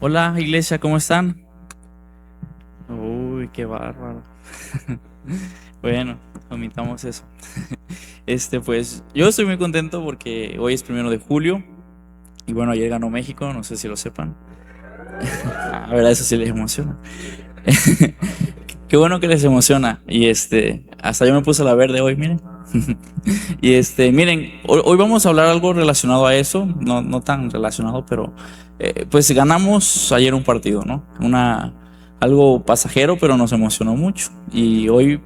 Hola, iglesia, ¿cómo están? Uy, qué bárbaro. Bueno, omitamos eso. Pues yo estoy muy contento porque hoy es 1 de julio y bueno, ayer ganó México, no sé si lo sepan. A ver, a eso sí les emociona. Qué bueno que les emociona. Y hasta yo me puse la verde hoy, miren. Y miren, hoy vamos a hablar algo relacionado a eso, no tan relacionado, pero pues ganamos ayer un partido, ¿no? Algo pasajero, pero nos emocionó mucho. Y hoy,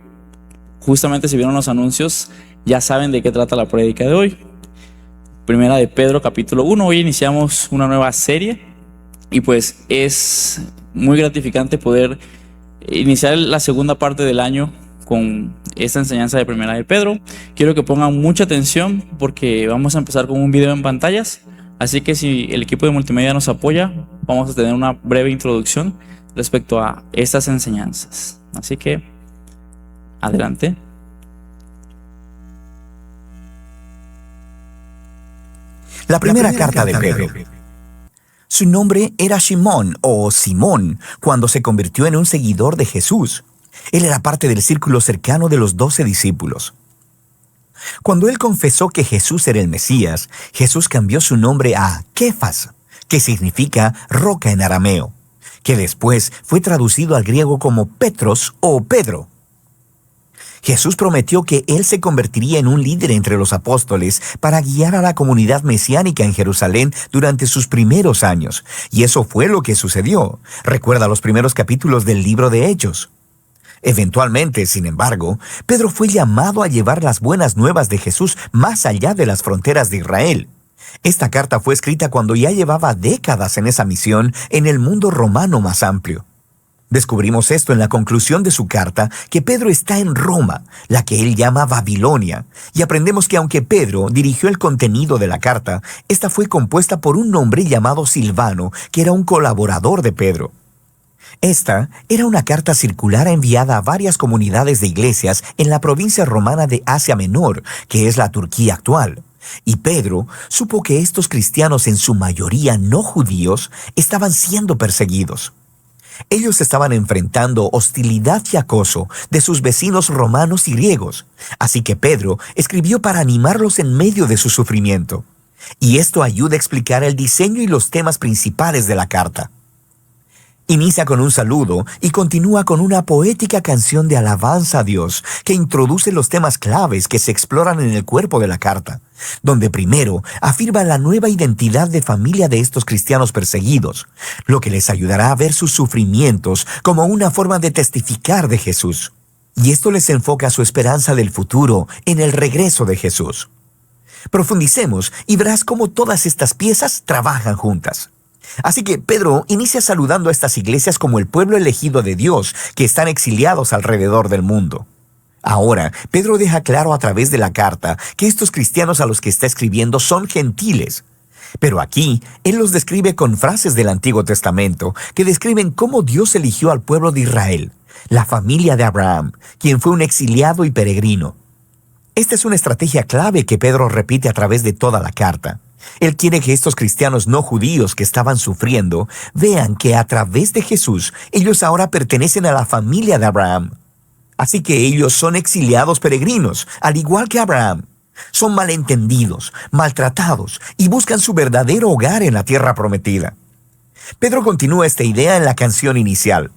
justamente si vieron los anuncios, ya saben de qué trata la prédica de hoy. Primera de Pedro, capítulo 1. Hoy iniciamos una nueva serie y pues es muy gratificante poder iniciar la segunda parte del año con esta enseñanza de Primera de Pedro. Quiero que pongan mucha atención porque vamos a empezar con un video en pantallas. Así que si el equipo de multimedia nos apoya, vamos a tener una breve introducción respecto a estas enseñanzas. Así que, adelante. La primera carta de Pedro. Su nombre era Simón o Simón cuando se convirtió en un seguidor de Jesús. Él era parte del círculo cercano de los 12 discípulos. Cuando él confesó que Jesús era el Mesías, Jesús cambió su nombre a Kefas, que significa roca en arameo, que después fue traducido al griego como Petros o Pedro. Jesús prometió que él se convertiría en un líder entre los apóstoles para guiar a la comunidad mesiánica en Jerusalén durante sus primeros años. Y eso fue lo que sucedió. Recuerda los primeros capítulos del libro de Hechos. Eventualmente, sin embargo, Pedro fue llamado a llevar las buenas nuevas de Jesús más allá de las fronteras de Israel. Esta carta fue escrita cuando ya llevaba décadas en esa misión en el mundo romano más amplio. Descubrimos esto en la conclusión de su carta, que Pedro está en Roma, la que él llama Babilonia, y aprendemos que aunque Pedro dirigió el contenido de la carta, esta fue compuesta por un hombre llamado Silvano, que era un colaborador de Pedro. Esta era una carta circular enviada a varias comunidades de iglesias en la provincia romana de Asia Menor, que es la Turquía actual. Y Pedro supo que estos cristianos, en su mayoría no judíos, estaban siendo perseguidos. Ellos estaban enfrentando hostilidad y acoso de sus vecinos romanos y griegos, así que Pedro escribió para animarlos en medio de su sufrimiento. Y esto ayuda a explicar el diseño y los temas principales de la carta. Inicia con un saludo y continúa con una poética canción de alabanza a Dios que introduce los temas claves que se exploran en el cuerpo de la carta, donde primero afirma la nueva identidad de familia de estos cristianos perseguidos, lo que les ayudará a ver sus sufrimientos como una forma de testificar de Jesús. Y esto les enfoca su esperanza del futuro en el regreso de Jesús. Profundicemos y verás cómo todas estas piezas trabajan juntas. Así que Pedro inicia saludando a estas iglesias como el pueblo elegido de Dios que están exiliados alrededor del mundo. Ahora, Pedro deja claro a través de la carta que estos cristianos a los que está escribiendo son gentiles. Pero aquí, él los describe con frases del Antiguo Testamento que describen cómo Dios eligió al pueblo de Israel, la familia de Abraham, quien fue un exiliado y peregrino. Esta es una estrategia clave que Pedro repite a través de toda la carta. Él quiere que estos cristianos no judíos que estaban sufriendo vean que a través de Jesús ellos ahora pertenecen a la familia de Abraham. Así que ellos son exiliados peregrinos, al igual que Abraham. Son malentendidos, maltratados y buscan su verdadero hogar en la tierra prometida. Pedro continúa esta idea en la canción inicial.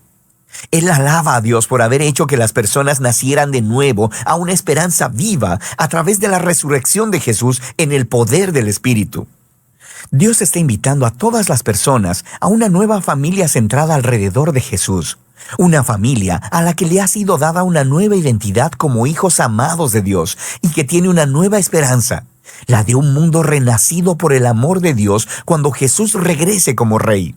Él alaba a Dios por haber hecho que las personas nacieran de nuevo a una esperanza viva a través de la resurrección de Jesús en el poder del Espíritu. Dios está invitando a todas las personas a una nueva familia centrada alrededor de Jesús. Una familia a la que le ha sido dada una nueva identidad como hijos amados de Dios y que tiene una nueva esperanza, la de un mundo renacido por el amor de Dios cuando Jesús regrese como Rey.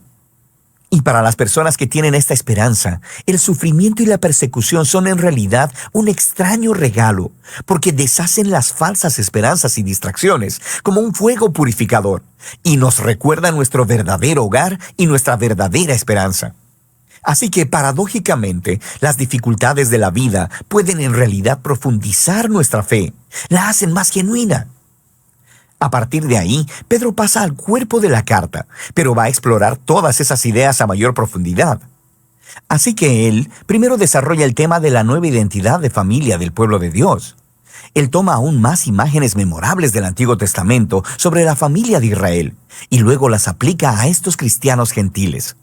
Y para las personas que tienen esta esperanza, el sufrimiento y la persecución son en realidad un extraño regalo, porque deshacen las falsas esperanzas y distracciones como un fuego purificador, y nos recuerdan nuestro verdadero hogar y nuestra verdadera esperanza. Así que, paradójicamente, las dificultades de la vida pueden en realidad profundizar nuestra fe, la hacen más genuina. A partir de ahí, Pedro pasa al cuerpo de la carta, pero va a explorar todas esas ideas a mayor profundidad. Así que él primero desarrolla el tema de la nueva identidad de familia del pueblo de Dios. Él toma aún más imágenes memorables del Antiguo Testamento sobre la familia de Israel y luego las aplica a estos cristianos gentiles.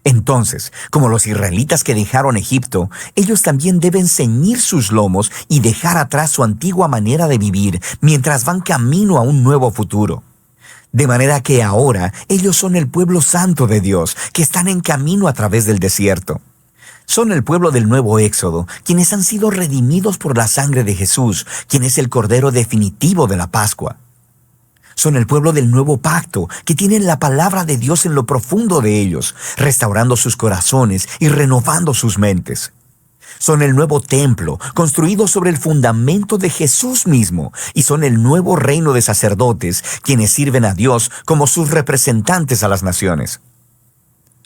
Entonces, como los israelitas que dejaron Egipto, ellos también deben ceñir sus lomos y dejar atrás su antigua manera de vivir mientras van camino a un nuevo futuro. De manera que ahora ellos son el pueblo santo de Dios, que están en camino a través del desierto. Son el pueblo del nuevo Éxodo, quienes han sido redimidos por la sangre de Jesús, quien es el Cordero definitivo de la Pascua. Son el pueblo del nuevo pacto, que tienen la palabra de Dios en lo profundo de ellos, restaurando sus corazones y renovando sus mentes. Son el nuevo templo, construido sobre el fundamento de Jesús mismo, y son el nuevo reino de sacerdotes, quienes sirven a Dios como sus representantes a las naciones.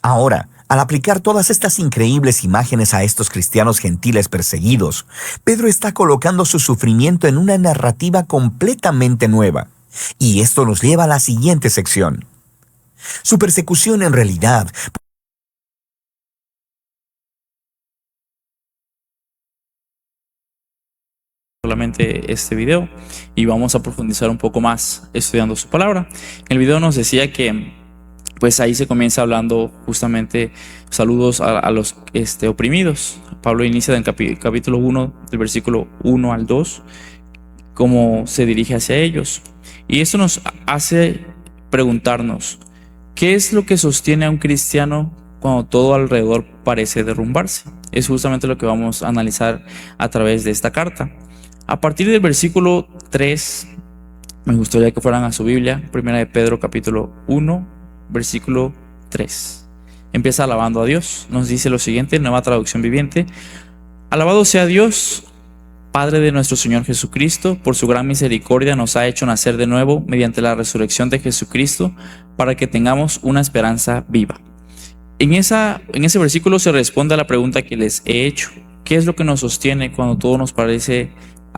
Ahora, al aplicar todas estas increíbles imágenes a estos cristianos gentiles perseguidos, Pedro está colocando su sufrimiento en una narrativa completamente nueva. Y esto nos lleva a la siguiente sección. Su persecución en realidad solamente este video y vamos a profundizar un poco más estudiando su palabra. El video nos decía que pues ahí se comienza hablando justamente saludos a los oprimidos. Pablo inicia en capítulo 1 del versículo 1 al 2 cómo se dirige hacia ellos. Y esto nos hace preguntarnos, ¿qué es lo que sostiene a un cristiano cuando todo alrededor parece derrumbarse? Es justamente lo que vamos a analizar a través de esta carta. A partir del versículo 3, me gustaría que fueran a su Biblia, Primera de Pedro capítulo 1, versículo 3. Empieza alabando a Dios. Nos dice lo siguiente, nueva traducción viviente: alabado sea Dios, Padre de nuestro Señor Jesucristo, por su gran misericordia nos ha hecho nacer de nuevo mediante la resurrección de Jesucristo para que tengamos una esperanza viva. En ese versículo se responde a la pregunta que les he hecho. ¿Qué es lo que nos sostiene cuando todo a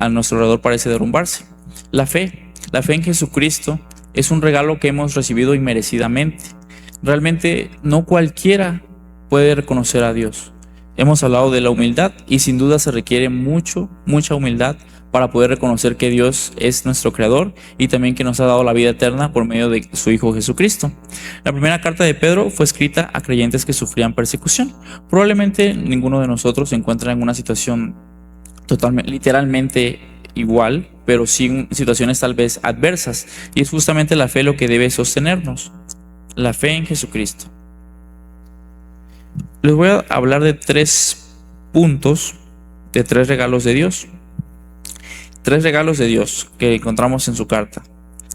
nuestro alrededor parece derrumbarse? La fe en Jesucristo es un regalo que hemos recibido inmerecidamente. Realmente no cualquiera puede reconocer a Dios. Hemos hablado de la humildad y sin duda se requiere mucha humildad para poder reconocer que Dios es nuestro creador y también que nos ha dado la vida eterna por medio de su Hijo Jesucristo. La primera carta de Pedro fue escrita a creyentes que sufrían persecución. Probablemente ninguno de nosotros se encuentra en una situación literalmente igual, pero sí en situaciones tal vez adversas, y es justamente la fe lo que debe sostenernos, la fe en Jesucristo. Les voy a hablar de 3 puntos, de 3 regalos de Dios. 3 regalos de Dios que encontramos en su carta.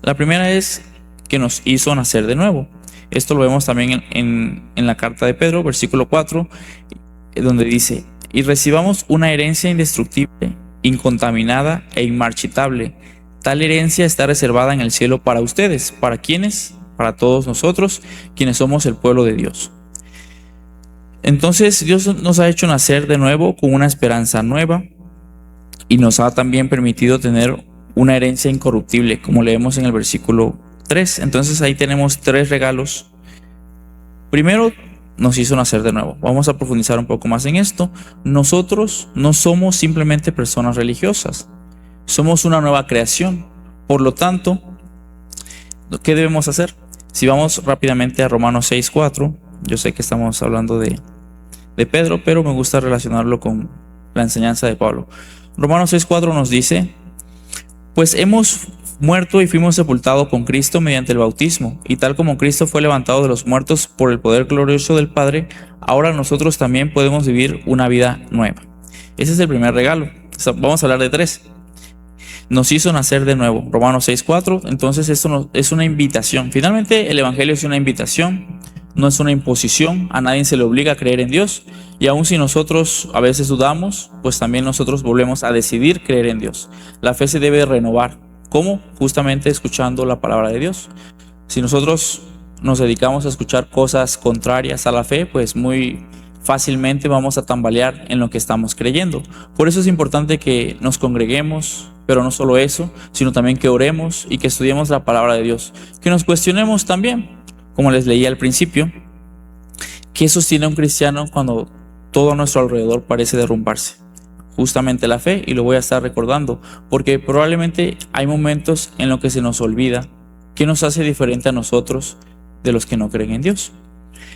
La primera es que nos hizo nacer de nuevo. Esto lo vemos también en la carta de Pedro, versículo 4, donde dice: y recibamos una herencia indestructible, incontaminada e inmarchitable. Tal herencia está reservada en el cielo para ustedes. ¿Para quiénes? Para todos nosotros, quienes somos el pueblo de Dios. Entonces Dios nos ha hecho nacer de nuevo con una esperanza nueva y nos ha también permitido tener una herencia incorruptible, como leemos en el versículo 3. Entonces ahí tenemos 3 regalos. Primero, nos hizo nacer de nuevo. Vamos a profundizar un poco más en esto. Nosotros no somos simplemente personas religiosas, somos una nueva creación. Por lo tanto, ¿qué debemos hacer? Si vamos rápidamente a Romanos 6:4, yo sé que estamos hablando de Pedro, pero me gusta relacionarlo con la enseñanza de Pablo. Romanos 6:4 nos dice: pues hemos muerto y fuimos sepultados con Cristo mediante el bautismo, y tal como Cristo fue levantado de los muertos por el poder glorioso del Padre, ahora nosotros también podemos vivir una vida nueva. Ese es el primer regalo. Vamos a hablar de 3. Nos hizo nacer de nuevo. Romanos 6:4. Entonces esto es una invitación. Finalmente el Evangelio es una invitación, no es una imposición. A nadie se le obliga a creer en Dios. Y aun si nosotros a veces dudamos, pues también nosotros volvemos a decidir creer en Dios. La fe se debe renovar. ¿Cómo? Justamente escuchando la palabra de Dios. Si nosotros nos dedicamos a escuchar cosas contrarias a la fe, pues muy fácilmente vamos a tambalear en lo que estamos creyendo. Por eso es importante que nos congreguemos, pero no solo eso, sino también que oremos y que estudiemos la palabra de Dios. Que nos cuestionemos también, como les leí al principio, ¿qué sostiene a un cristiano cuando todo a nuestro alrededor parece derrumbarse? Justamente la fe, y lo voy a estar recordando, porque probablemente hay momentos en los que se nos olvida qué nos hace diferente a nosotros de los que no creen en Dios.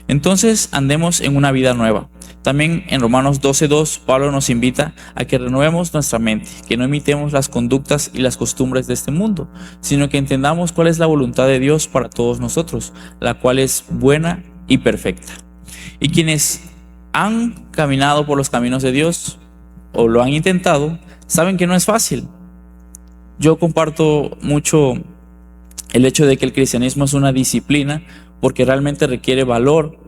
Entonces andemos en una vida nueva. También en Romanos 12:2 Pablo nos invita a que renovemos nuestra mente, que no imitemos las conductas y las costumbres de este mundo, sino que entendamos cuál es la voluntad de Dios para todos nosotros, la cual es buena y perfecta. Y quienes han caminado por los caminos de Dios o lo han intentado, saben que no es fácil. Yo comparto mucho el hecho de que el cristianismo es una disciplina, porque realmente requiere valor,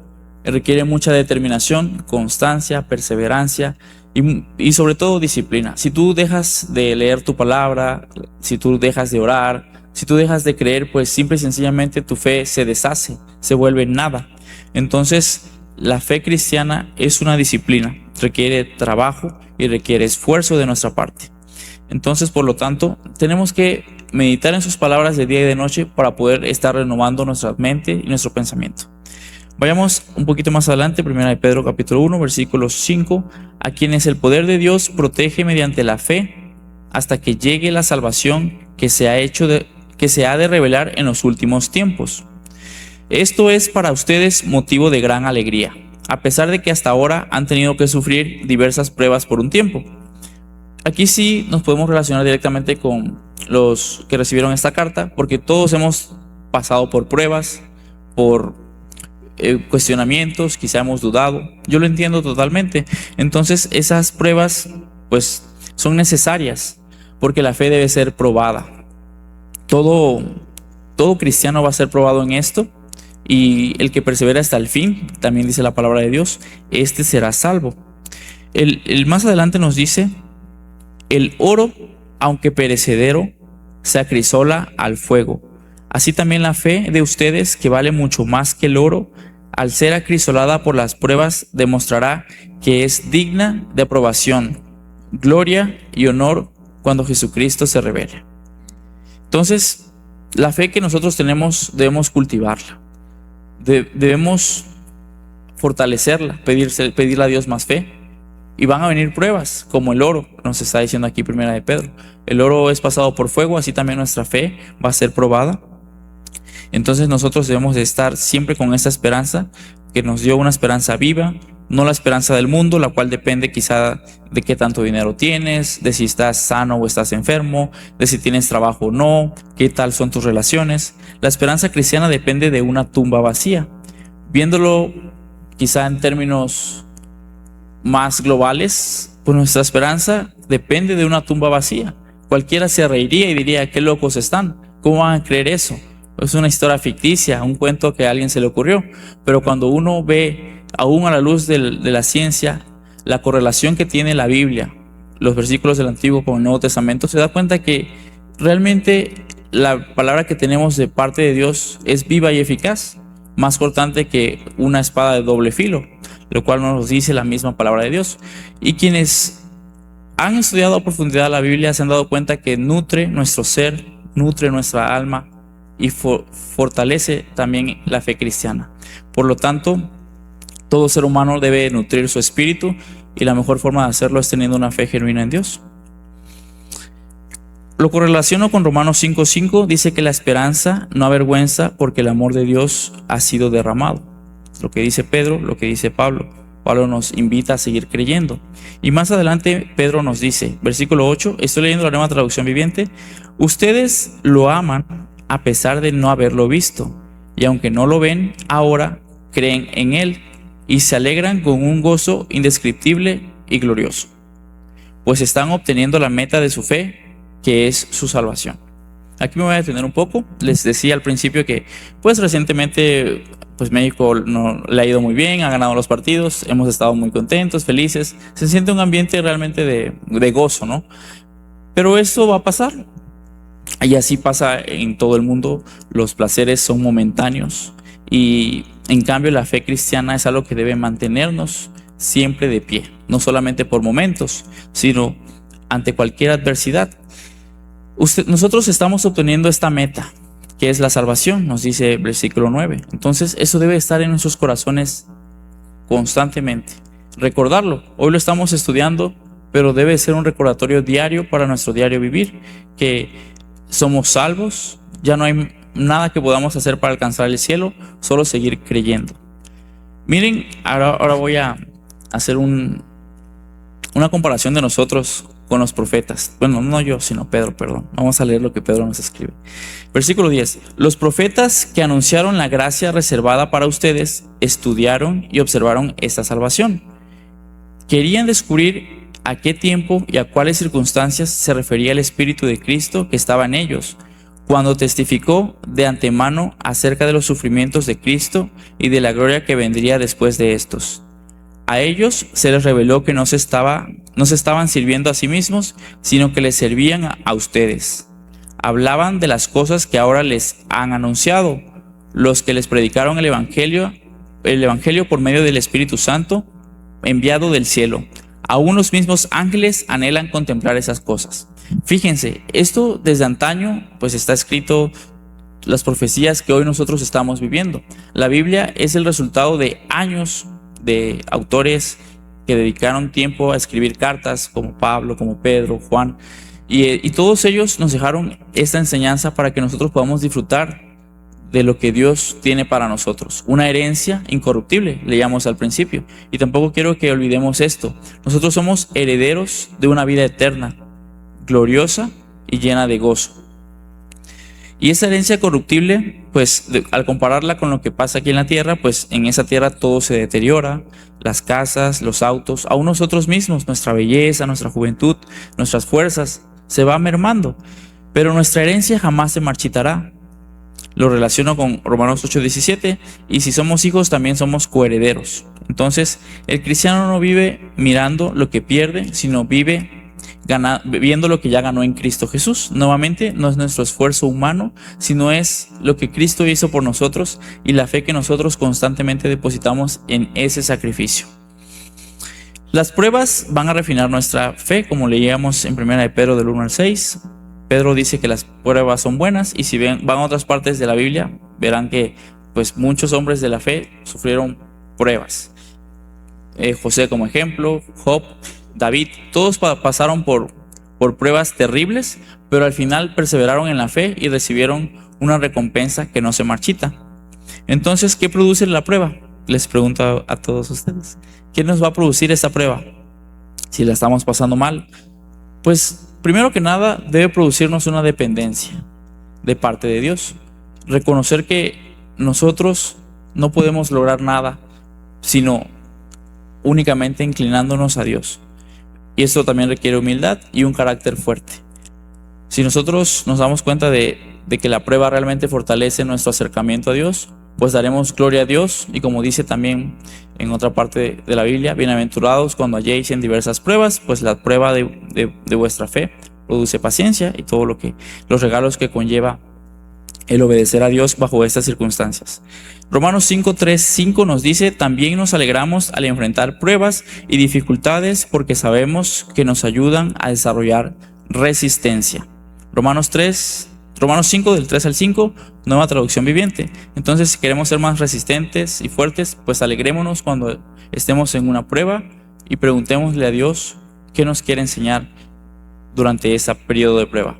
requiere mucha determinación, constancia, perseverancia y sobre todo disciplina. Si tú dejas de leer tu palabra, si tú dejas de orar, si tú dejas de creer, pues simple y sencillamente tu fe se deshace, se vuelve nada. Entonces, la fe cristiana es una disciplina, requiere trabajo y requiere esfuerzo de nuestra parte. Entonces, por lo tanto, tenemos que meditar en sus palabras de día y de noche para poder estar renovando nuestra mente y nuestro pensamiento. Vayamos un poquito más adelante, 1 Pedro capítulo 1, versículo 5, a quienes el poder de Dios protege mediante la fe hasta que llegue la salvación que se ha de revelar en los últimos tiempos. Esto es para ustedes motivo de gran alegría, a pesar de que hasta ahora han tenido que sufrir diversas pruebas por un tiempo. Aquí sí nos podemos relacionar directamente con los que recibieron esta carta, porque todos hemos pasado por pruebas, por cuestionamientos, quizá hemos dudado. Yo lo entiendo totalmente. Entonces esas pruebas pues son necesarias, porque la fe debe ser probada. Todo cristiano va a ser probado en esto, y el que persevera hasta el fin, también dice la palabra de Dios, este será salvo. El más adelante nos dice: el oro, aunque perecedero, se acrisola al fuego. Así también la fe de ustedes, que vale mucho más que el oro, al ser acrisolada por las pruebas, demostrará que es digna de aprobación, gloria y honor cuando Jesucristo se revele. Entonces, la fe que nosotros tenemos debemos cultivarla, debemos fortalecerla, pedirle a Dios más fe. Y van a venir pruebas, como el oro, nos está diciendo aquí 1 Pedro. El oro es pasado por fuego, así también nuestra fe va a ser probada. Entonces nosotros debemos de estar siempre con esa esperanza, que nos dio una esperanza viva, no la esperanza del mundo, la cual depende quizá de qué tanto dinero tienes, de si estás sano o estás enfermo, de si tienes trabajo o no, qué tal son tus relaciones. La esperanza cristiana depende de una tumba vacía. Viéndolo quizá en términos más globales, pues nuestra esperanza depende de una tumba vacía. Cualquiera se reiría y diría: qué locos están, ¿cómo van a creer eso? Es una historia ficticia, un cuento que a alguien se le ocurrió. Pero cuando uno ve, aún a la luz de la ciencia, la correlación que tiene la Biblia, los versículos del Antiguo con el Nuevo Testamento, se da cuenta que realmente la palabra que tenemos de parte de Dios es viva y eficaz, más cortante que una espada de doble filo, lo cual nos dice la misma palabra de Dios. Y quienes han estudiado a profundidad la Biblia se han dado cuenta que nutre nuestro ser, nutre nuestra alma y fortalece también la fe cristiana. Por lo tanto, todo ser humano debe nutrir su espíritu, y la mejor forma de hacerlo es teniendo una fe genuina en Dios. Lo correlaciono con Romanos 5:5, dice que la esperanza no avergüenza, porque el amor de Dios ha sido derramado. Lo que dice Pedro, lo que dice Pablo. Pablo nos invita a seguir creyendo. Y más adelante Pedro nos dice, versículo 8, estoy leyendo la Nueva Traducción Viviente: ustedes lo aman a pesar de no haberlo visto, y aunque no lo ven ahora, creen en él y se alegran con un gozo indescriptible y glorioso, pues están obteniendo la meta de su fe, que es su salvación. Aquí me voy a detener un poco. Les decía al principio que pues recientemente pues México no, le ha ido muy bien, ha ganado los partidos, hemos estado muy contentos, felices, se siente un ambiente realmente de gozo, ¿no? Pero esto va a pasar, y así pasa en todo el mundo. Los placeres son momentáneos, y en cambio la fe cristiana es algo que debe mantenernos siempre de pie, no solamente por momentos, sino ante cualquier adversidad. Nosotros estamos obteniendo esta meta, que es la salvación, nos dice el versículo 9. Entonces eso debe estar en nuestros corazones constantemente. Recordarlo, hoy lo estamos estudiando, pero debe ser un recordatorio diario para nuestro diario vivir, que somos salvos, ya no hay nada que podamos hacer para alcanzar el cielo, solo seguir creyendo. Miren, ahora voy a hacer una comparación de nosotros con los profetas. Bueno, no yo, sino Pedro, perdón. Vamos a leer lo que Pedro nos escribe. Versículo 10. Los profetas que anunciaron la gracia reservada para ustedes estudiaron y observaron esta salvación. Querían descubrir a qué tiempo y a cuáles circunstancias se refería el Espíritu de Cristo que estaba en ellos, cuando testificó de antemano acerca de los sufrimientos de Cristo y de la gloria que vendría después de estos. A ellos se les reveló que no se estaban sirviendo a sí mismos, sino que les servían a ustedes. Hablaban de las cosas que ahora les han anunciado, los que les predicaron el evangelio por medio del Espíritu Santo, enviado del cielo. Aún los mismos ángeles anhelan contemplar esas cosas. Fíjense, esto desde antaño, pues está escrito las profecías que hoy nosotros estamos viviendo. La Biblia es el resultado de años de autores que dedicaron tiempo a escribir cartas, como Pablo, como Pedro, Juan, y todos ellos nos dejaron esta enseñanza para que nosotros podamos disfrutar de lo que Dios tiene para nosotros, una herencia incorruptible, leíamos al principio. Y tampoco quiero que olvidemos esto: nosotros somos herederos de una vida eterna, gloriosa y llena de gozo. Y esa herencia corruptible, pues al compararla con lo que pasa aquí en la tierra, pues en esa tierra todo se deteriora, las casas, los autos, aún nosotros mismos, nuestra belleza, nuestra juventud, nuestras fuerzas, se va mermando. Pero nuestra herencia jamás se marchitará. Lo relaciono con Romanos 8:17, y si somos hijos también somos coherederos. Entonces el cristiano no vive mirando lo que pierde, sino vive viendo lo que ya ganó en Cristo Jesús. Nuevamente, no es nuestro esfuerzo humano, sino es lo que Cristo hizo por nosotros y la fe que nosotros constantemente depositamos en ese sacrificio. Las pruebas van a refinar nuestra fe, como leíamos en 1 de Pedro del 1 al 6. Pedro dice que las pruebas son buenas, y si van a otras partes de la Biblia, verán que pues muchos hombres de la fe sufrieron pruebas. José como ejemplo, Job, David, todos pasaron por pruebas terribles, pero al final perseveraron en la fe y recibieron una recompensa que no se marchita. Entonces, ¿qué produce la prueba? Les pregunto a todos ustedes, ¿qué nos va a producir esta prueba? Si la estamos pasando mal, pues primero que nada debe producirnos una dependencia de parte de Dios. Reconocer que nosotros no podemos lograr nada, sino únicamente inclinándonos a Dios. Y esto también requiere humildad y un carácter fuerte. Si nosotros nos damos cuenta de que la prueba realmente fortalece nuestro acercamiento a Dios, pues daremos gloria a Dios. Y como dice también en otra parte de la Biblia, bienaventurados cuando halléis en diversas pruebas, pues la prueba de vuestra fe produce paciencia y todos los regalos que conlleva el obedecer a Dios bajo estas circunstancias. Romanos 5:3-5 nos dice: también nos alegramos al enfrentar pruebas y dificultades, porque sabemos que nos ayudan a desarrollar resistencia. Romanos 5 del 3 al 5, nueva traducción viviente. Entonces, si queremos ser más resistentes y fuertes, pues alegrémonos cuando estemos en una prueba y preguntémosle a Dios qué nos quiere enseñar durante ese periodo de prueba.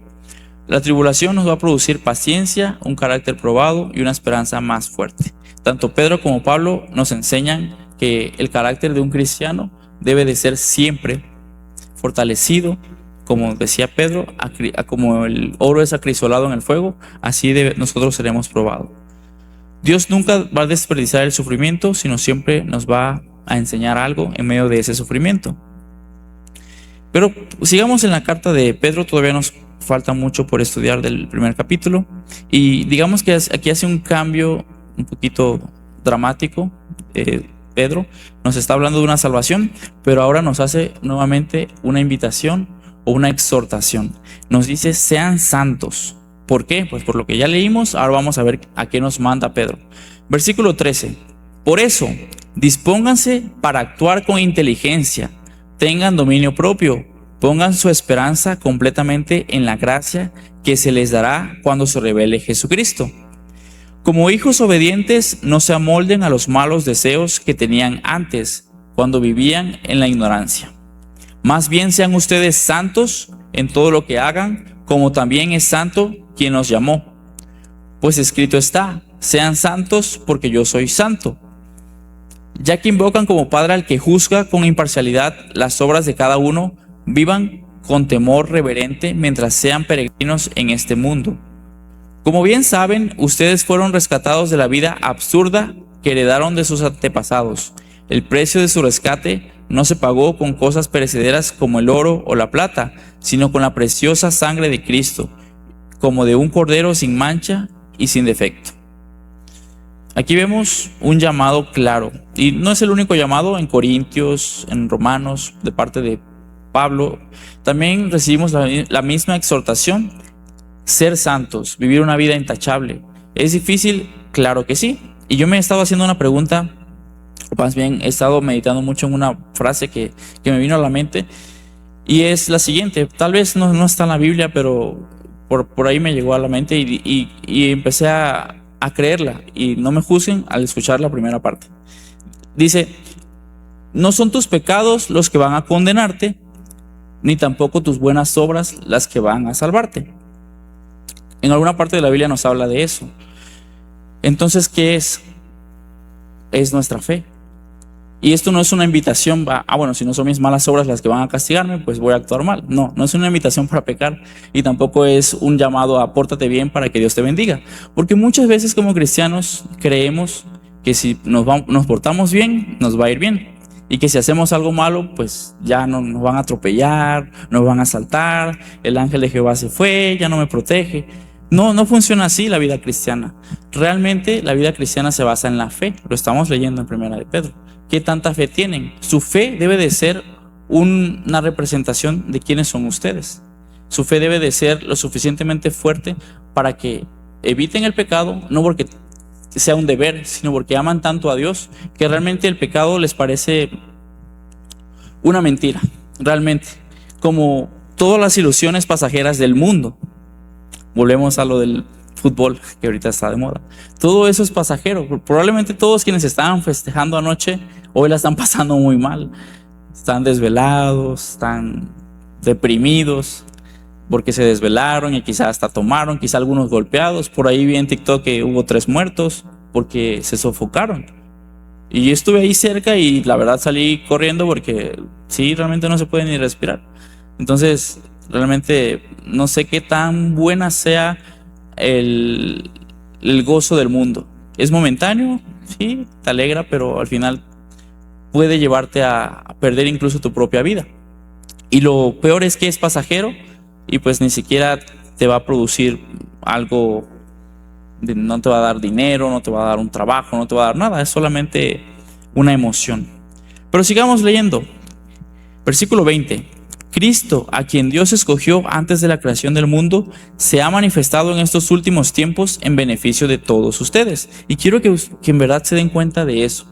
La tribulación nos va a producir paciencia, un carácter probado y una esperanza más fuerte. Tanto Pedro como Pablo nos enseñan que el carácter de un cristiano debe de ser siempre fortalecido. Como decía Pedro, como el oro es acrisolado en el fuego, así nosotros seremos probados. Dios nunca va a desperdiciar el sufrimiento, sino siempre nos va a enseñar algo en medio de ese sufrimiento. Pero sigamos en la carta de Pedro, todavía nos falta mucho por estudiar del primer capítulo, y digamos que aquí hace un cambio un poquito dramático. Pedro nos está hablando de una salvación, pero ahora nos hace nuevamente una invitación o una exhortación. Nos dice: sean santos. ¿Por qué? Pues por lo que ya leímos. Ahora vamos a ver a qué nos manda Pedro. Versículo 13: por eso, Dispónganse para actuar con inteligencia, tengan dominio propio, pongan su esperanza completamente en la gracia que se les dará cuando se revele Jesucristo. Como hijos obedientes, no se amolden a los malos deseos que tenían antes, cuando vivían en la ignorancia. Más bien sean ustedes santos en todo lo que hagan, como también es santo quien los llamó. Pues escrito está: sean santos porque yo soy santo. Ya que invocan como Padre al que juzga con imparcialidad las obras de cada uno, vivan con temor reverente mientras sean peregrinos en este mundo. Como bien saben, ustedes fueron rescatados de la vida absurda que heredaron de sus antepasados. El precio de su rescate no se pagó con cosas perecederas como el oro o la plata, sino con la preciosa sangre de Cristo, como de un cordero sin mancha y sin defecto. Aquí vemos un llamado claro, y no es el único llamado. En Corintios, en Romanos, de parte de Pablo, también recibimos la misma exhortación: ser santos, vivir una vida intachable. ¿Es difícil? Claro que sí. Y yo me he estado haciendo una pregunta, o más bien he estado meditando mucho en una frase que me vino a la mente, y es la siguiente. Tal vez no está en la Biblia, pero por ahí me llegó a la mente y empecé a creerla, y no me juzguen al escuchar la primera parte. Dice: no son tus pecados los que van a condenarte, ni tampoco tus buenas obras las que van a salvarte. En alguna parte de la Biblia nos habla de eso. Entonces, ¿qué es? Es nuestra fe. Y esto no es una invitación bueno, si no son mis malas obras las que van a castigarme, pues voy a actuar mal. No es una invitación para pecar, y tampoco es un llamado a pórtate bien para que Dios te bendiga. Porque muchas veces como cristianos creemos que si nos portamos bien, nos va a ir bien, y que si hacemos algo malo, pues ya no nos van a atropellar, nos van a asaltar, el ángel de Jehová se fue, ya no me protege. No funciona así la vida cristiana. Realmente la vida cristiana se basa en la fe. Lo estamos leyendo en Primera de Pedro. ¿Qué tanta fe tienen? Su fe debe de ser una representación de quiénes son ustedes. Su fe debe de ser lo suficientemente fuerte para que eviten el pecado, no porque sea un deber, sino porque aman tanto a Dios que realmente el pecado les parece una mentira, realmente, como todas las ilusiones pasajeras del mundo. Volvemos a lo del fútbol, que ahorita está de moda. Todo eso es pasajero. Probablemente todos quienes estaban festejando anoche hoy la están pasando muy mal. Están desvelados, están deprimidos porque se desvelaron y quizá hasta tomaron, quizá algunos golpeados. Por ahí vi en TikTok que hubo 3 muertos porque se sofocaron. Y yo estuve ahí cerca y la verdad salí corriendo porque sí, realmente no se puede ni respirar. Entonces, realmente no sé qué tan buena sea el gozo del mundo. Es momentáneo, sí, te alegra, pero al final puede llevarte a perder incluso tu propia vida. Y lo peor es que es pasajero, y pues ni siquiera te va a producir algo, no te va a dar dinero, no te va a dar un trabajo, no te va a dar nada, es solamente una emoción. Pero sigamos leyendo. Versículo 20. Cristo, a quien Dios escogió antes de la creación del mundo, se ha manifestado en estos últimos tiempos en beneficio de todos ustedes. Y quiero que en verdad se den cuenta de eso.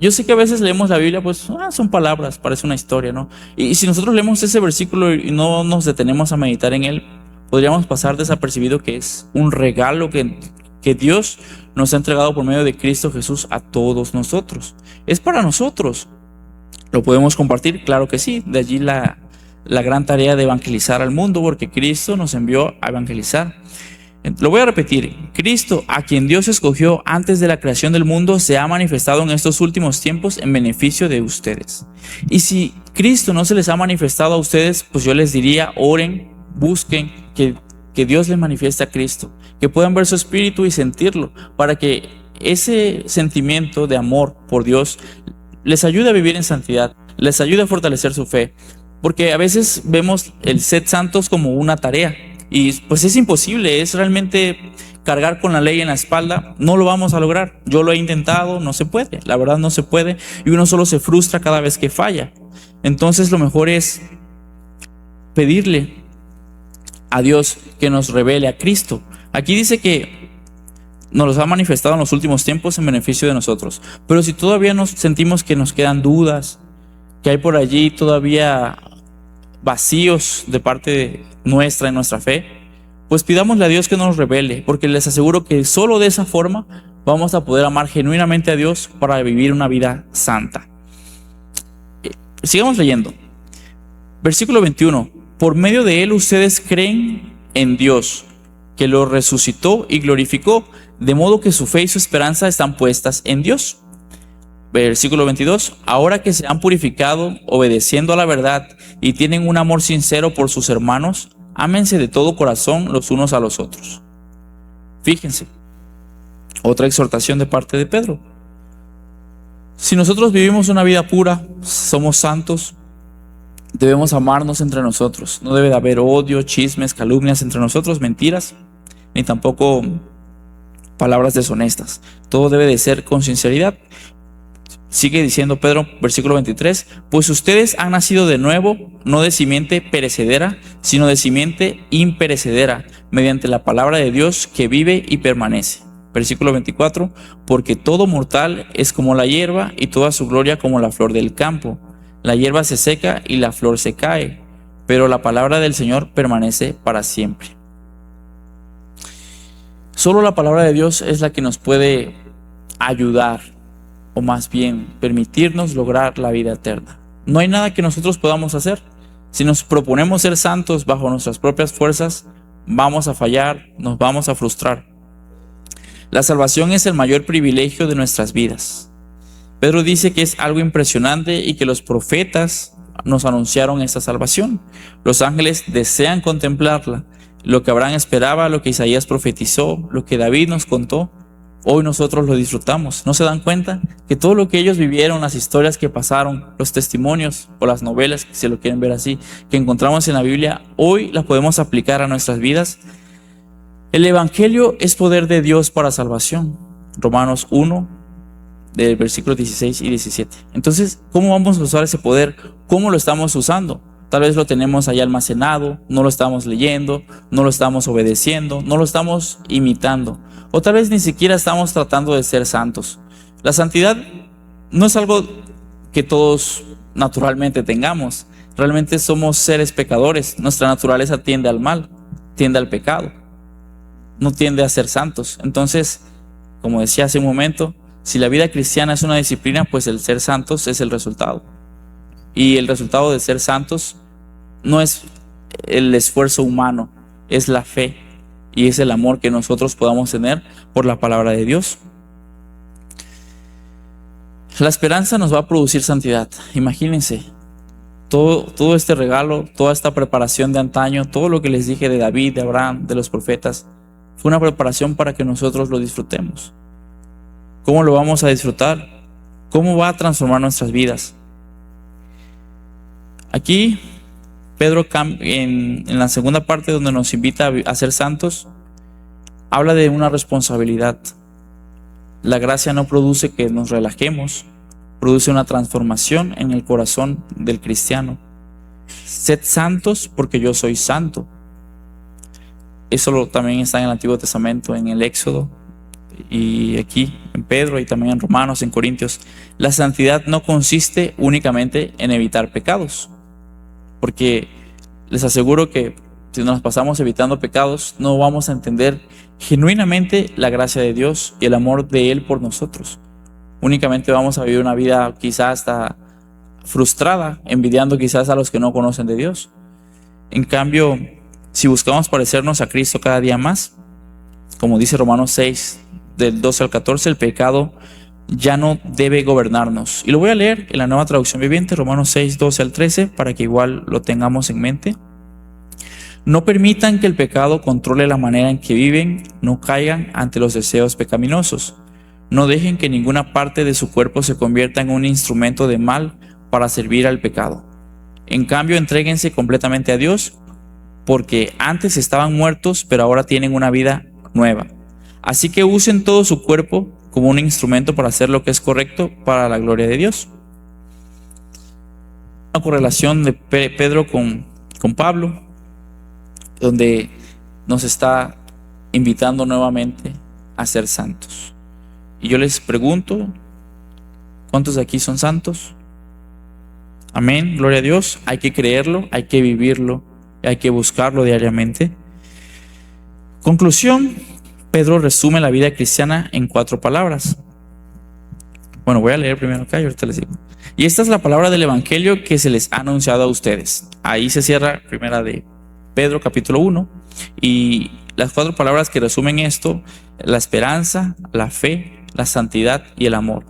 Yo sé que a veces leemos la Biblia, pues son palabras, parece una historia, ¿no? Y si nosotros leemos ese versículo y no nos detenemos a meditar en él, podríamos pasar desapercibido que es un regalo que Dios nos ha entregado por medio de Cristo Jesús a todos nosotros. Es para nosotros. ¿Lo podemos compartir? Claro que sí. De allí la gran tarea de evangelizar al mundo, porque Cristo nos envió a evangelizar. Lo voy a repetir: Cristo, a quien Dios escogió antes de la creación del mundo, se ha manifestado en estos últimos tiempos en beneficio de ustedes. Y si Cristo no se les ha manifestado a ustedes, pues yo les diría: oren, busquen que Dios les manifieste a Cristo, que puedan ver su espíritu y sentirlo, para que ese sentimiento de amor por Dios les ayude a vivir en santidad, les ayude a fortalecer su fe. Porque a veces vemos el sed santos como una tarea, y pues es imposible, es realmente cargar con la ley en la espalda. No lo vamos a lograr. Yo lo he intentado, no se puede, la verdad no se puede, y uno solo se frustra cada vez que falla. Entonces lo mejor es pedirle a Dios que nos revele a Cristo. Aquí dice que nos los ha manifestado en los últimos tiempos en beneficio de nosotros. Pero si todavía nos sentimos que nos quedan dudas, que hay por allí todavía vacíos de parte nuestra en nuestra fe, pues pidámosle a Dios que nos revele, porque les aseguro que solo de esa forma vamos a poder amar genuinamente a Dios para vivir una vida santa. Sigamos leyendo. Versículo 21. Por medio de él ustedes creen en Dios, que lo resucitó y glorificó, de modo que su fe y su esperanza están puestas en Dios. Versículo 22. Ahora que se han purificado obedeciendo a la verdad y tienen un amor sincero por sus hermanos, ámense de todo corazón los unos a los otros. Fíjense, otra exhortación de parte de Pedro. Si nosotros vivimos una vida pura, somos santos, debemos amarnos entre nosotros. No debe de haber odio, chismes, calumnias entre nosotros, mentiras, ni tampoco palabras deshonestas. Todo debe de ser con sinceridad. Sigue diciendo Pedro, versículo 23, pues ustedes han nacido de nuevo, no de simiente perecedera, sino de simiente imperecedera, mediante la palabra de Dios que vive y permanece. Versículo 24, porque todo mortal es como la hierba y toda su gloria como la flor del campo. La hierba se seca y la flor se cae, pero la palabra del Señor permanece para siempre. Solo la palabra de Dios es la que nos puede ayudar, o más bien permitirnos lograr la vida eterna. No hay nada que nosotros podamos hacer. Si nos proponemos ser santos bajo nuestras propias fuerzas, vamos a fallar, nos vamos a frustrar. La salvación es el mayor privilegio de nuestras vidas. Pedro dice que es algo impresionante y que los profetas nos anunciaron esta salvación. Los ángeles desean contemplarla. Lo que Abraham esperaba, lo que Isaías profetizó, lo que David nos contó, hoy nosotros lo disfrutamos. ¿No se dan cuenta que todo lo que ellos vivieron, las historias que pasaron, los testimonios o las novelas, si lo quieren ver así, que encontramos en la Biblia, hoy las podemos aplicar a nuestras vidas? El Evangelio es poder de Dios para salvación. Romanos 1, del versículo 16 y 17. Entonces, ¿cómo vamos a usar ese poder? ¿Cómo lo estamos usando? Tal vez lo tenemos ahí almacenado, no lo estamos leyendo, no lo estamos obedeciendo, no lo estamos imitando. O tal vez ni siquiera estamos tratando de ser santos. La santidad no es algo que todos naturalmente tengamos. Realmente somos seres pecadores. Nuestra naturaleza tiende al mal, tiende al pecado. No tiende a ser santos. Entonces, como decía hace un momento, si la vida cristiana es una disciplina, pues el ser santos es el resultado. Y el resultado de ser santos no es el esfuerzo humano, es la fe y es el amor que nosotros podamos tener por la palabra de Dios. La esperanza nos va a producir santidad. Imagínense, todo este regalo, toda esta preparación de antaño, todo lo que les dije de David, de Abraham, de los profetas, fue una preparación para que nosotros lo disfrutemos. ¿Cómo lo vamos a disfrutar? ¿Cómo va a transformar nuestras vidas? Aquí Pedro, en la segunda parte donde nos invita a ser santos, habla de una responsabilidad. La gracia no produce que nos relajemos, produce una transformación en el corazón del cristiano. Sed santos porque yo soy santo. Eso también está en el Antiguo Testamento, en el Éxodo, y aquí en Pedro, y también en Romanos, en Corintios. La santidad no consiste únicamente en evitar pecados, porque les aseguro que si nos pasamos evitando pecados, no vamos a entender genuinamente la gracia de Dios y el amor de Él por nosotros. Únicamente vamos a vivir una vida quizás hasta frustrada, envidiando quizás a los que no conocen de Dios. En cambio, si buscamos parecernos a Cristo cada día más, como dice Romanos 6, del 12 al 14, el pecado ya no debe gobernarnos. Y lo voy a leer en la Nueva Traducción Viviente, Romanos 6, 12 al 13, para que igual lo tengamos en mente. No permitan que el pecado controle la manera en que viven, no caigan ante los deseos pecaminosos. No dejen que ninguna parte de su cuerpo se convierta en un instrumento de mal para servir al pecado. En cambio, entréguense completamente a Dios, porque antes estaban muertos, pero ahora tienen una vida nueva. Así que usen todo su cuerpo como un instrumento para hacer lo que es correcto para la gloria de Dios. Una correlación de Pedro con Pablo, donde nos está invitando nuevamente a ser santos. Y yo les pregunto, ¿cuántos de aquí son santos? Amén, gloria a Dios. Hay que creerlo, hay que vivirlo, hay que buscarlo diariamente. Conclusión, Pedro resume la vida cristiana en 4 palabras. Bueno, voy a leer primero acá y ahorita les digo. Y esta es la palabra del evangelio que se les ha anunciado a ustedes. Ahí se cierra primera de Pedro capítulo 1. Y las 4 palabras que resumen esto: la esperanza, la fe, la santidad y el amor.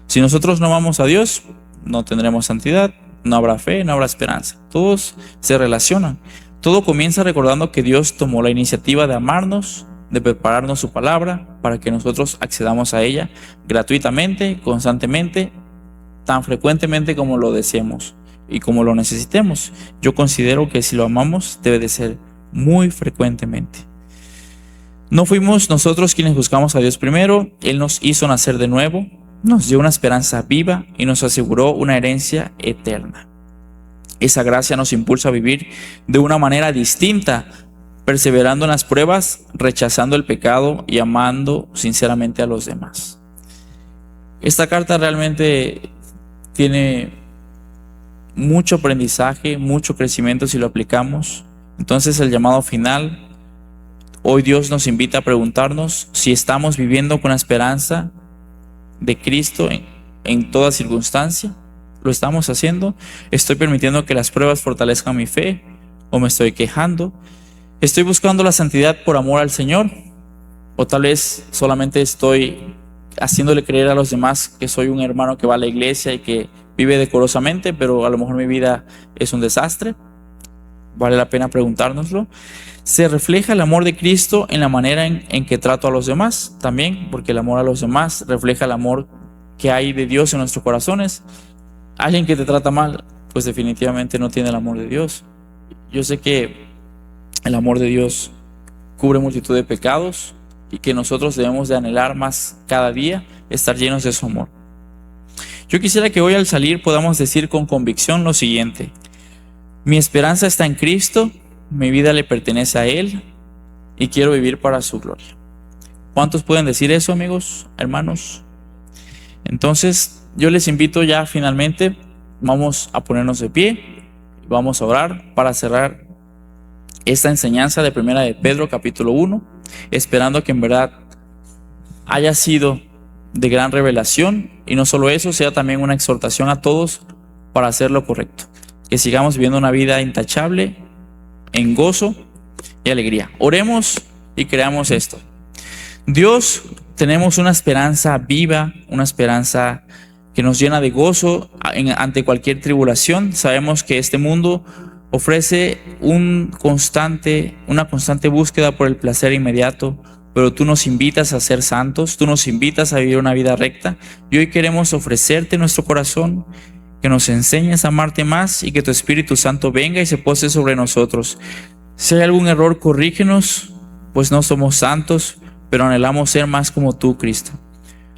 Si nosotros no amamos a Dios, no tendremos santidad, no habrá fe, no habrá esperanza. Todos se relacionan. Todo comienza recordando que Dios tomó la iniciativa de amarnos, de prepararnos su palabra para que nosotros accedamos a ella gratuitamente, constantemente, tan frecuentemente como lo deseemos y como lo necesitemos. Yo considero que si lo amamos debe de ser muy frecuentemente. No fuimos nosotros quienes buscamos a Dios primero. Él nos hizo nacer de nuevo, nos dio una esperanza viva y nos aseguró una herencia eterna. Esa gracia nos impulsa a vivir de una manera distinta, perseverando en las pruebas, rechazando el pecado y amando sinceramente a los demás. Esta carta realmente tiene mucho aprendizaje, mucho crecimiento si lo aplicamos. Entonces el llamado final, hoy Dios nos invita a preguntarnos si estamos viviendo con la esperanza de Cristo en toda circunstancia. ¿Lo estamos haciendo? ¿Estoy permitiendo que las pruebas fortalezcan mi fe? ¿O me estoy quejando? ¿Estoy buscando la santidad por amor al Señor? ¿O tal vez solamente estoy haciéndole creer a los demás que soy un hermano que va a la iglesia y que vive decorosamente, pero a lo mejor mi vida es un desastre? Vale la pena preguntárnoslo. ¿Se refleja el amor de Cristo en la manera en que trato a los demás? También, porque el amor a los demás refleja el amor que hay de Dios en nuestros corazones. Alguien que te trata mal, pues definitivamente no tiene el amor de Dios. Yo sé que el amor de Dios cubre multitud de pecados y que nosotros debemos de anhelar más cada día estar llenos de su amor. Yo quisiera que hoy al salir podamos decir con convicción lo siguiente: mi esperanza está en Cristo, mi vida le pertenece a Él y quiero vivir para su gloria. ¿Cuántos pueden decir eso, amigos, hermanos? Entonces yo les invito ya finalmente, vamos a ponernos de pie y vamos a orar para cerrar esta enseñanza de primera de Pedro capítulo 1, esperando que en verdad haya sido de gran revelación y no solo eso, sea también una exhortación a todos para hacer lo correcto, que sigamos viviendo una vida intachable en gozo y alegría. Oremos y creamos esto. Dios, tenemos una esperanza viva, una esperanza que nos llena de gozo ante cualquier tribulación. Sabemos que este mundo ofrece una constante búsqueda por el placer inmediato, pero tú nos invitas a ser santos, tú nos invitas a vivir una vida recta, y hoy queremos ofrecerte nuestro corazón, que nos enseñes a amarte más y que tu Espíritu Santo venga y se pose sobre nosotros. Si hay algún error, corrígenos, pues no somos santos, pero anhelamos ser más como tú, Cristo.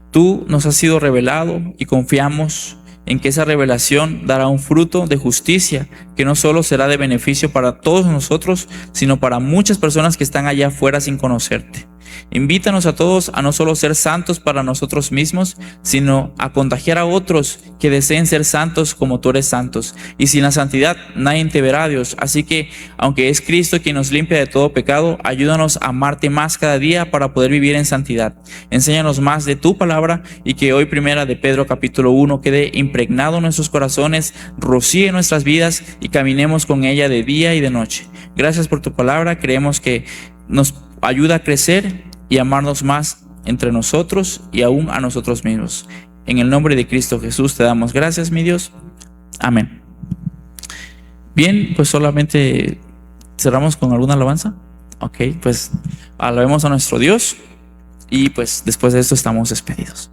Tú nos has sido revelado y confiamos en que esa revelación dará un fruto de justicia que no solo será de beneficio para todos nosotros, sino para muchas personas que están allá afuera sin conocerte. Invítanos a todos a no solo ser santos para nosotros mismos, sino a contagiar a otros que deseen ser santos como tú eres santos. Y sin la santidad nadie te verá, Dios. Así que, aunque es Cristo quien nos limpia de todo pecado, ayúdanos a amarte más cada día para poder vivir en santidad. Enséñanos más de tu palabra y que hoy primera de Pedro capítulo 1 quede impregnado en nuestros corazones, rocíe nuestras vidas y caminemos con ella de día y de noche. Gracias por tu palabra. Creemos que nos ayuda a crecer y amarnos más entre nosotros y aún a nosotros mismos. En el nombre de Cristo Jesús te damos gracias, mi Dios. Amén. Bien, pues solamente cerramos con alguna alabanza. Ok, pues alabemos a nuestro Dios y pues después de esto estamos despedidos.